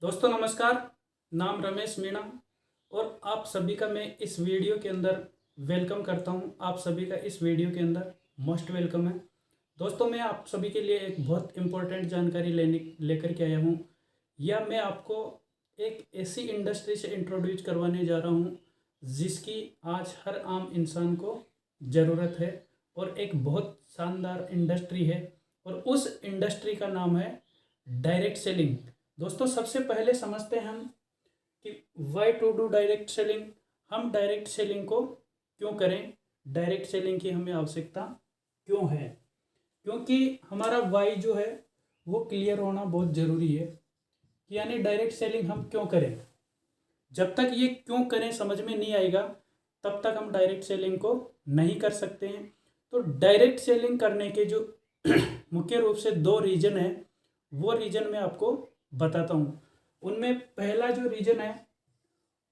दोस्तों नमस्कार। नाम रमेश मीणा और आप सभी का मैं इस वीडियो के अंदर वेलकम करता हूं। आप सभी का इस वीडियो के अंदर मोस्ट वेलकम है। दोस्तों मैं आप सभी के लिए एक बहुत इम्पोर्टेंट जानकारी लेकर के आया हूं, या मैं आपको एक ऐसी इंडस्ट्री से इंट्रोड्यूस करवाने जा रहा हूं जिसकी आज हर आम इंसान को ज़रूरत है और एक बहुत शानदार इंडस्ट्री है, और उस इंडस्ट्री का नाम है डायरेक्ट सेलिंग। दोस्तों सबसे पहले समझते हैं हम कि why to do direct selling. हम डायरेक्ट सेलिंग को क्यों करें, डायरेक्ट सेलिंग की हमें आवश्यकता क्यों है। क्योंकि हमारा वाई जो है वो क्लियर होना बहुत ज़रूरी है कि यानी डायरेक्ट सेलिंग हम क्यों करें। जब तक ये क्यों करें समझ में नहीं आएगा तब तक हम डायरेक्ट सेलिंग को नहीं कर सकते हैं। तो डायरेक्ट सेलिंग करने के जो मुख्य रूप से दो रीजन है, वो रीजन मैं आपको बताता हूँ। उनमें पहला जो रीजन है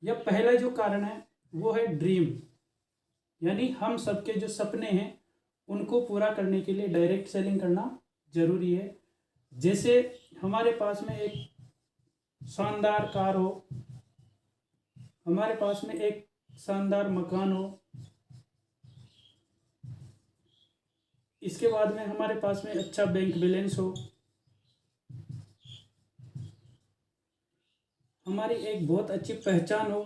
या पहला जो कारण है वो है ड्रीम, यानी हम सबके जो सपने हैं उनको पूरा करने के लिए डायरेक्ट सेलिंग करना जरूरी है। जैसे हमारे पास में एक शानदार कार हो, हमारे पास में एक शानदार मकान हो, इसके बाद में हमारे पास में अच्छा बैंक बैलेंस हो, हमारी एक बहुत अच्छी पहचान हो।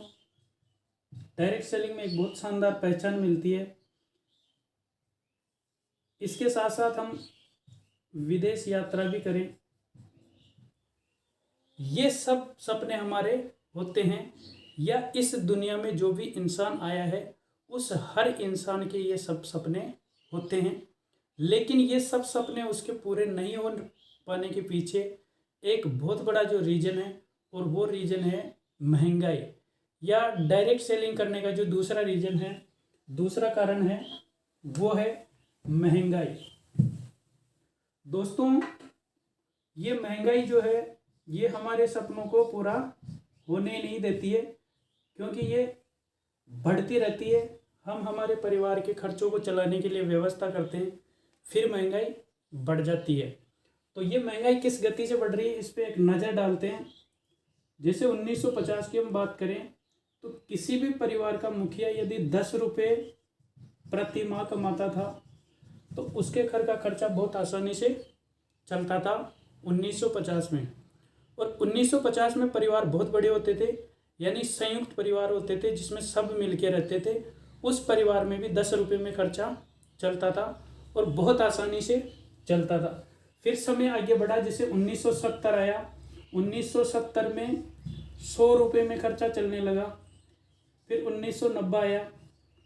डायरेक्ट सेलिंग में एक बहुत शानदार पहचान मिलती है। इसके साथ साथ हम विदेश यात्रा भी करें, ये सब सपने हमारे होते हैं, या इस दुनिया में जो भी इंसान आया है उस हर इंसान के ये सब सपने होते हैं। लेकिन ये सब सपने उसके पूरे नहीं हो पाने के पीछे एक बहुत बड़ा जो रीज़न है, और वो रीज़न है महंगाई। या डायरेक्ट सेलिंग करने का जो दूसरा रीज़न है, दूसरा कारण है, वो है महंगाई। दोस्तों ये महंगाई जो है ये हमारे सपनों को पूरा होने नहीं देती है, क्योंकि ये बढ़ती रहती है। हम हमारे परिवार के खर्चों को चलाने के लिए व्यवस्था करते हैं, फिर महंगाई बढ़ जाती है। तो ये महंगाई किस गति से बढ़ रही है इस पर एक नज़र डालते हैं। जैसे 1950 की हम बात करें तो किसी भी परिवार का मुखिया यदि 10 रुपये प्रति माह कमाता था तो उसके घर का खर्चा बहुत आसानी से चलता था 1950 में। और 1950 में परिवार बहुत बड़े होते थे, यानी संयुक्त परिवार होते थे जिसमें सब मिलके रहते थे। उस परिवार में भी 10 रुपये में खर्चा चलता था और बहुत आसानी से चलता था। फिर समय आगे बढ़ा, जैसे 1970 आया, 1970 में 100 रुपये में खर्चा चलने लगा। फिर 1990 आया,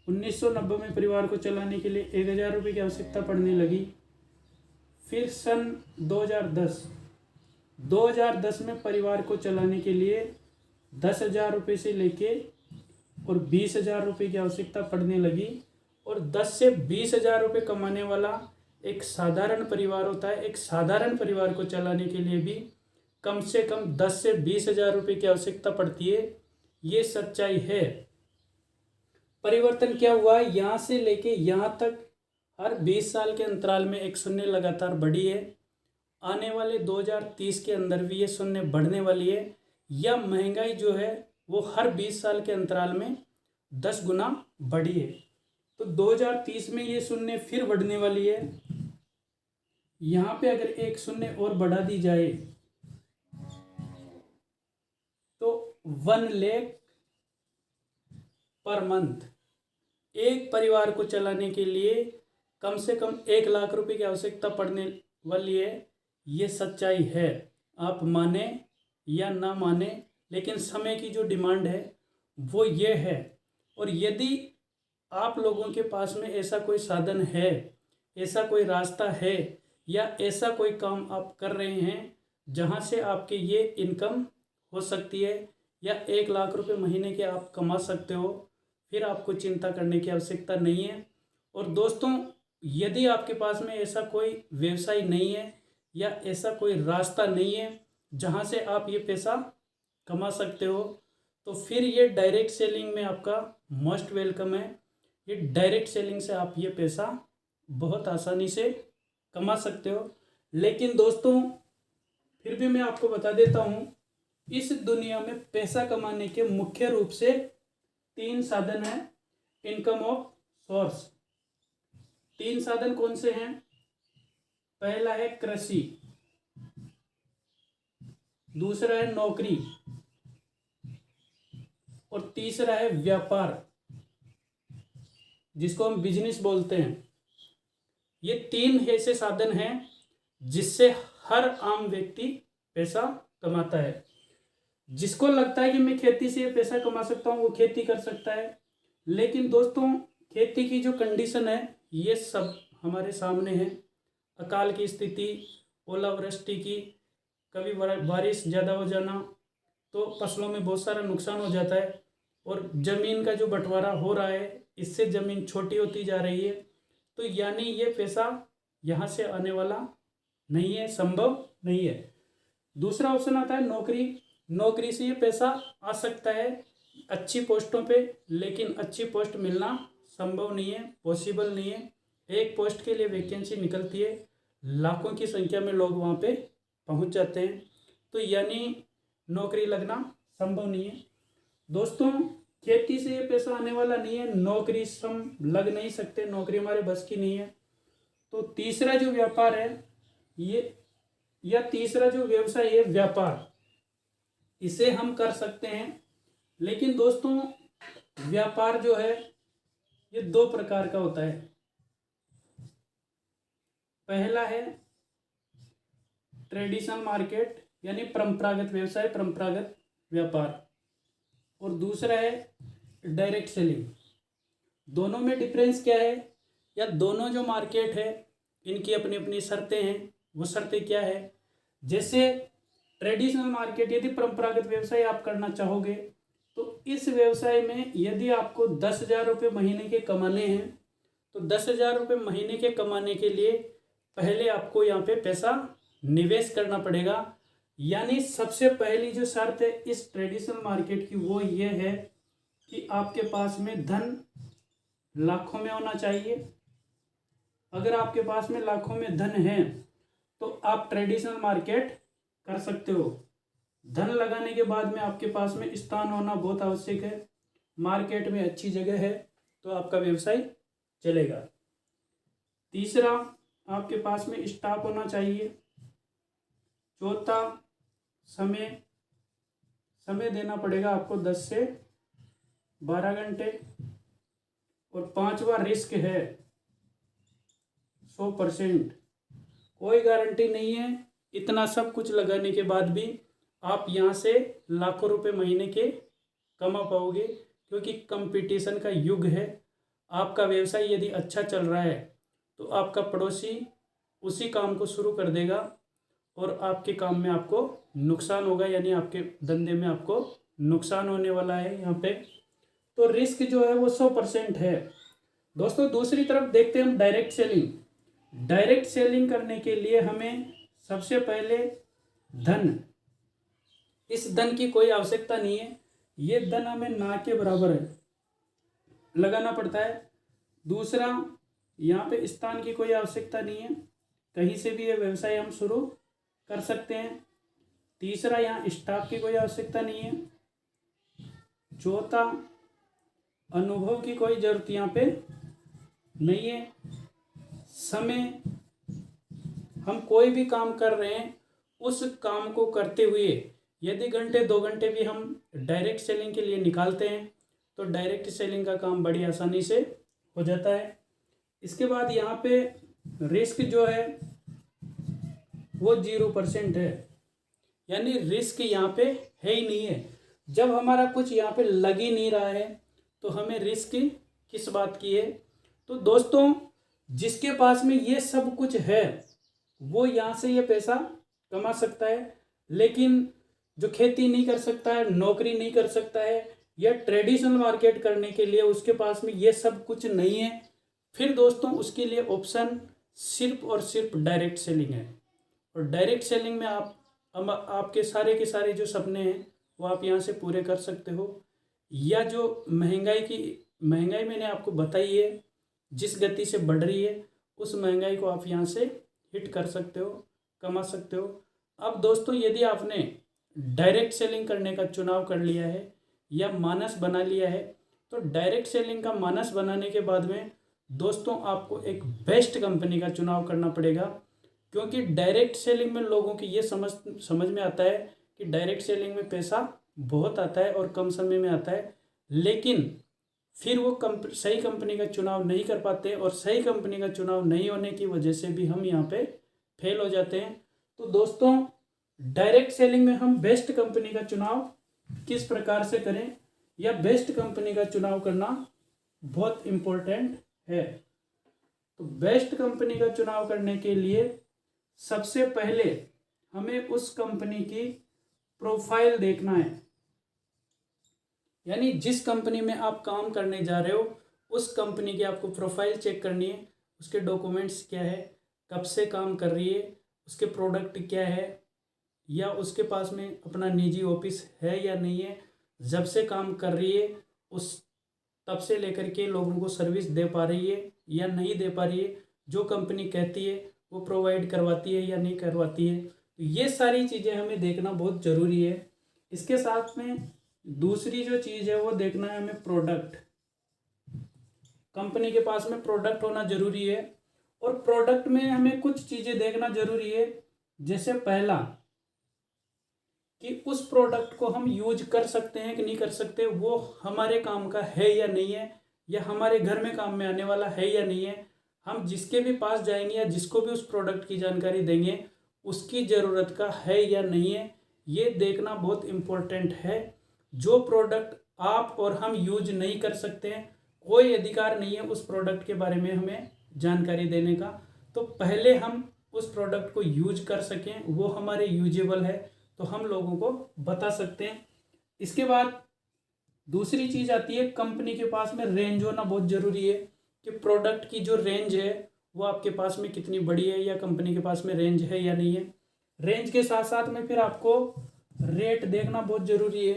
1990 में परिवार को चलाने के लिए 1000 रुपये की आवश्यकता पड़ने लगी। फिर सन 2010 में परिवार को चलाने के लिए 10,000 रुपये से लेके और 20,000 रुपये की आवश्यकता पड़ने लगी। और 10 से 20,000 रुपये कमाने वाला एक साधारण परिवार होता है, एक साधारण परिवार को चलाने के लिए भी कम से कम 10 से 20,000 रुपये की आवश्यकता पड़ती है। ये सच्चाई है। परिवर्तन क्या हुआ, यहाँ से लेके यहाँ तक हर 20 साल के अंतराल में एक शून्य लगातार बढ़ी है। आने वाले 2030 के अंदर भी ये शून्य बढ़ने वाली है। या महंगाई जो है वो हर 20 साल के अंतराल में 10 गुना बढ़ी है। तो 2030 में ये शून्य फिर बढ़ने वाली है। यहाँ पे अगर एक शून्य और बढ़ा दी जाए तो 1 लाख पर मंथ, एक परिवार को चलाने के लिए कम से कम 1 लाख रुपए की आवश्यकता पड़ने वाली है। ये सच्चाई है, आप माने या ना माने, लेकिन समय की जो डिमांड है वो ये है। और यदि आप लोगों के पास में ऐसा कोई साधन है, ऐसा कोई रास्ता है, या ऐसा कोई काम आप कर रहे हैं जहां से आपके ये इनकम हो सकती है, या 1 लाख रुपए महीने के आप कमा सकते हो, फिर आपको चिंता करने की आवश्यकता नहीं है। और दोस्तों यदि आपके पास में ऐसा कोई व्यवसाय नहीं है या ऐसा कोई रास्ता नहीं है जहां से आप ये पैसा कमा सकते हो, तो फिर ये डायरेक्ट सेलिंग में आपका मोस्ट वेलकम है। ये डायरेक्ट सेलिंग से आप ये पैसा बहुत आसानी से कमा सकते हो। लेकिन दोस्तों फिर भी मैं आपको बता देता हूँ इस दुनिया में पैसा कमाने के मुख्य रूप से 3 साधन हैं इनकम ऑफ सोर्स। 3 साधन कौन से हैं? पहला है कृषि, दूसरा है नौकरी और तीसरा है व्यापार, जिसको हम बिजनेस बोलते हैं। ये 3 ऐसे साधन हैं जिससे हर आम व्यक्ति पैसा कमाता है। जिसको लगता है कि मैं खेती से पैसा कमा सकता हूँ वो खेती कर सकता है, लेकिन दोस्तों खेती की जो कंडीशन है ये सब हमारे सामने है। अकाल की स्थिति, ओलावृष्टि की, कभी बारिश ज़्यादा हो जाना, तो फसलों में बहुत सारा नुकसान हो जाता है। और ज़मीन का जो बंटवारा हो रहा है इससे ज़मीन छोटी होती जा रही है। तो यानी ये पैसा यहाँ से आने वाला नहीं है, संभव नहीं है। दूसरा ऑप्शन आता है नौकरी। नौकरी से ये पैसा आ सकता है अच्छी पोस्टों पे, लेकिन अच्छी पोस्ट मिलना संभव नहीं है, पॉसिबल नहीं है। एक पोस्ट के लिए वैकेंसी निकलती है, लाखों की संख्या में लोग वहाँ पे पहुँच जाते हैं। तो यानी नौकरी लगना संभव नहीं है। दोस्तों खेती से ये पैसा आने वाला नहीं है, नौकरी से हम लग नहीं सकते, नौकरी हमारे बस की नहीं है। तो तीसरा जो व्यापार है ये, या तीसरा जो व्यवसाय है व्यापार, इसे हम कर सकते हैं। लेकिन दोस्तों व्यापार जो है ये 2 प्रकार का होता है। पहला है ट्रेडिशनल मार्केट यानी परंपरागत व्यवसाय, परंपरागत व्यापार, और दूसरा है डायरेक्ट सेलिंग। दोनों में डिफरेंस क्या है, या दोनों जो मार्केट है इनकी अपनी अपनी शर्तें हैं। वो शर्तें क्या है? जैसे ट्रेडिशनल मार्केट, यदि परंपरागत व्यवसाय आप करना चाहोगे तो इस व्यवसाय में यदि आपको 10,000 रुपये महीने के कमाने हैं तो 10,000 रुपये महीने के कमाने के लिए पहले आपको यहाँ पे पैसा निवेश करना पड़ेगा। यानी सबसे पहली जो शर्त है इस ट्रेडिशनल मार्केट की वो ये है कि आपके पास में धन लाखों में होना चाहिए। अगर आपके पास में लाखों में धन है तो आप ट्रेडिशनल मार्केट कर सकते हो। धन लगाने के बाद में आपके पास में स्थान होना बहुत आवश्यक है, मार्केट में अच्छी जगह है तो आपका व्यवसाय चलेगा। तीसरा, आपके पास में स्टाफ होना चाहिए। चौथा, समय देना पड़ेगा आपको 10 से 12 घंटे। और पांचवा रिस्क है 100%। कोई गारंटी नहीं है, इतना सब कुछ लगाने के बाद भी आप यहाँ से लाखों रुपए महीने के कमा पाओगे, क्योंकि कंपटीशन का युग है। आपका व्यवसाय यदि अच्छा चल रहा है तो आपका पड़ोसी उसी काम को शुरू कर देगा और आपके काम में आपको नुकसान होगा, यानी आपके धंधे में आपको नुकसान होने वाला है यहाँ पे। तो रिस्क जो है वो 100% है। दोस्तों दूसरी तरफ देखते हैं हम डायरेक्ट सेलिंग। डायरेक्ट सेलिंग करने के लिए हमें सबसे पहले धन, इस धन की कोई आवश्यकता नहीं है, ये धन हमें ना के बराबर है लगाना पड़ता है। दूसरा, यहाँ पे स्थान की कोई आवश्यकता नहीं है, कहीं से भी ये व्यवसाय हम शुरू कर सकते हैं। तीसरा, यहाँ स्टाफ की कोई आवश्यकता नहीं है। चौथा, अनुभव की कोई जरूरत यहाँ पे नहीं है। समय, हम कोई भी काम कर रहे हैं उस काम को करते हुए यदि घंटे 2 घंटे भी हम डायरेक्ट सेलिंग के लिए निकालते हैं तो डायरेक्ट सेलिंग का काम बड़ी आसानी से हो जाता है। इसके बाद यहाँ पे रिस्क जो है वो 0% है, यानी रिस्क यहाँ पे है ही नहीं है। जब हमारा कुछ यहाँ पे लग ही नहीं रहा है तो हमें रिस्क किस बात की है। तो दोस्तों जिसके पास में ये सब कुछ है वो यहाँ से ये पैसा कमा सकता है, लेकिन जो खेती नहीं कर सकता है, नौकरी नहीं कर सकता है, या ट्रेडिशनल मार्केट करने के लिए उसके पास में ये सब कुछ नहीं है, फिर दोस्तों उसके लिए ऑप्शन सिर्फ और सिर्फ डायरेक्ट सेलिंग है। और डायरेक्ट सेलिंग में आपके सारे के सारे जो सपने हैं वो आप यहाँ से पूरे कर सकते हो। या जो महंगाई मैंने आपको बताई है जिस गति से बढ़ रही है, उस महंगाई को आप यहाँ से हिट कर सकते हो, कमा सकते हो। अब दोस्तों यदि आपने डायरेक्ट सेलिंग करने का चुनाव कर लिया है या मानस बना लिया है, तो डायरेक्ट सेलिंग का मानस बनाने के बाद में दोस्तों आपको एक बेस्ट कंपनी का चुनाव करना पड़ेगा। क्योंकि डायरेक्ट सेलिंग में लोगों की ये समझ में आता है कि डायरेक्ट सेलिंग में पैसा बहुत आता है और कम समय में आता है, लेकिन फिर वो सही कंपनी का चुनाव नहीं कर पाते और सही कंपनी का चुनाव नहीं होने की वजह से भी हम यहाँ पे फेल हो जाते हैं। तो दोस्तों डायरेक्ट सेलिंग में हम बेस्ट कंपनी का चुनाव किस प्रकार से करें या बेस्ट कंपनी का चुनाव करना बहुत इम्पोर्टेंट है। तो बेस्ट कंपनी का चुनाव करने के लिए सबसे पहले हमें उस कंपनी की प्रोफाइल देखना है, यानी जिस कंपनी में आप काम करने जा रहे हो उस कंपनी की आपको प्रोफाइल चेक करनी है। उसके डॉक्यूमेंट्स क्या है, कब से काम कर रही है, उसके प्रोडक्ट क्या है, या उसके पास में अपना निजी ऑफिस है या नहीं है, जब से काम कर रही है उस तब से लेकर के लोगों को सर्विस दे पा रही है या नहीं दे पा रही है, जो कंपनी कहती है वो प्रोवाइड करवाती है या नहीं करवाती है। तो ये सारी चीज़ें हमें देखना बहुत ज़रूरी है। इसके साथ में दूसरी जो चीज़ है वो देखना है हमें प्रोडक्ट। कंपनी के पास में प्रोडक्ट होना ज़रूरी है और प्रोडक्ट में हमें कुछ चीज़ें देखना ज़रूरी है। जैसे पहला कि उस प्रोडक्ट को हम यूज कर सकते हैं कि नहीं कर सकते, वो हमारे काम का है या नहीं है, या हमारे घर में काम में आने वाला है या नहीं है। हम जिसके भी पास जाएंगे या जिसको भी उस प्रोडक्ट की जानकारी देंगे उसकी ज़रूरत का है या नहीं है, ये देखना बहुत इम्पोर्टेंट है। जो प्रोडक्ट आप और हम यूज नहीं कर सकते हैं, कोई अधिकार नहीं है उस प्रोडक्ट के बारे में हमें जानकारी देने का। तो पहले हम उस प्रोडक्ट को यूज कर सकें, वो हमारे यूजेबल है तो हम लोगों को बता सकते हैं। इसके बाद दूसरी चीज़ आती है कंपनी के पास में रेंज होना बहुत ज़रूरी है कि प्रोडक्ट की जो रेंज है वो आपके पास में कितनी बड़ी है या कंपनी के पास में रेंज है या नहीं है। रेंज के साथ साथ में फिर आपको रेट देखना बहुत ज़रूरी है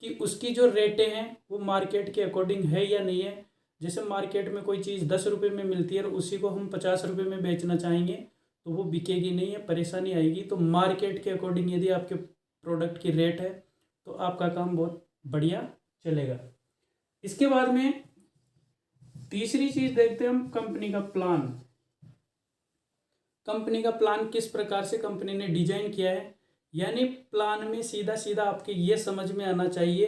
कि उसकी जो रेटें हैं वो मार्केट के अकॉर्डिंग है या नहीं है। जैसे मार्केट में कोई चीज़ 10 रुपये में मिलती है और उसी को हम 50 रुपये में बेचना चाहेंगे तो वो बिकेगी नहीं है, परेशानी आएगी। तो मार्केट के अकॉर्डिंग यदि आपके प्रोडक्ट की रेट है तो आपका काम बहुत बढ़िया चलेगा। इसके बाद में तीसरी चीज़ देखते हैं हम कंपनी का प्लान। कंपनी का प्लान किस प्रकार से कंपनी ने डिजाइन किया है, यानी प्लान में सीधा सीधा आपके ये समझ में आना चाहिए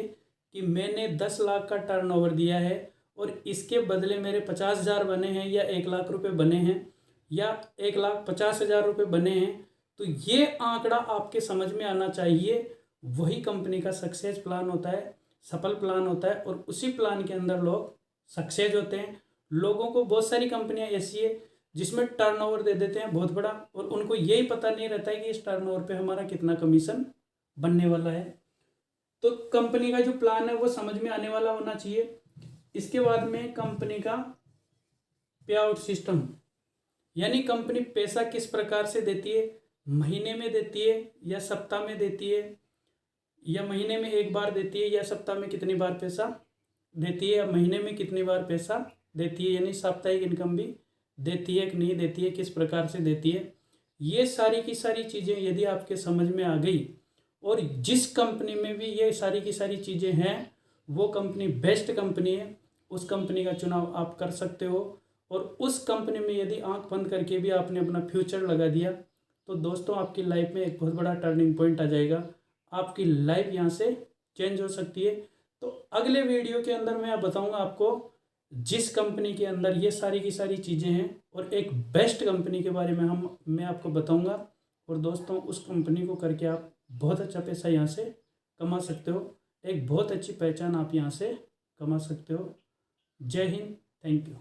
कि मैंने 10 लाख का टर्नओवर दिया है और इसके बदले मेरे 50,000 बने हैं या 1 लाख रुपए बने हैं या 1,50,000 रुपये बने हैं। तो ये आंकड़ा आपके समझ में आना चाहिए। वही कंपनी का सक्सेस प्लान होता है, सफल प्लान होता है और उसी प्लान के अंदर लोग सक्सेस होते हैं। लोगों को बहुत सारी कंपनियां ऐसी है जिसमें टर्नओवर दे देते हैं बहुत बड़ा और उनको यही पता नहीं रहता है कि इस टर्नओवर पे हमारा कितना कमीशन बनने वाला है। तो कंपनी का जो प्लान है वो समझ में आने वाला होना चाहिए। इसके बाद में कंपनी का पे आउट सिस्टम, यानी कंपनी पैसा किस प्रकार से देती है, महीने में देती है या सप्ताह में देती है, या महीने में एक बार देती है या सप्ताह में कितनी बार पैसा देती है, या महीने में कितनी बार पैसा देती है, यानी साप्ताहिक इनकम भी देती है कि नहीं देती है, किस प्रकार से देती है। ये सारी की सारी चीज़ें यदि आपके समझ में आ गई और जिस कंपनी में भी ये सारी की सारी चीज़ें हैं वो कंपनी बेस्ट कंपनी है, उस कंपनी का चुनाव आप कर सकते हो। और उस कंपनी में यदि आंख बंद करके भी आपने अपना फ्यूचर लगा दिया तो दोस्तों आपकी लाइफ में एक बहुत बड़ा टर्निंग पॉइंट आ जाएगा। आपकी लाइफ यहाँ से चेंज हो सकती है। तो अगले वीडियो के अंदर मैं बताऊँगा आपको जिस कंपनी के अंदर ये सारी की सारी चीज़ें हैं और एक बेस्ट कंपनी के बारे में मैं आपको बताऊंगा। और दोस्तों उस कंपनी को करके आप बहुत अच्छा पैसा यहाँ से कमा सकते हो, एक बहुत अच्छी पहचान आप यहाँ से कमा सकते हो। जय हिंद, थैंक यू।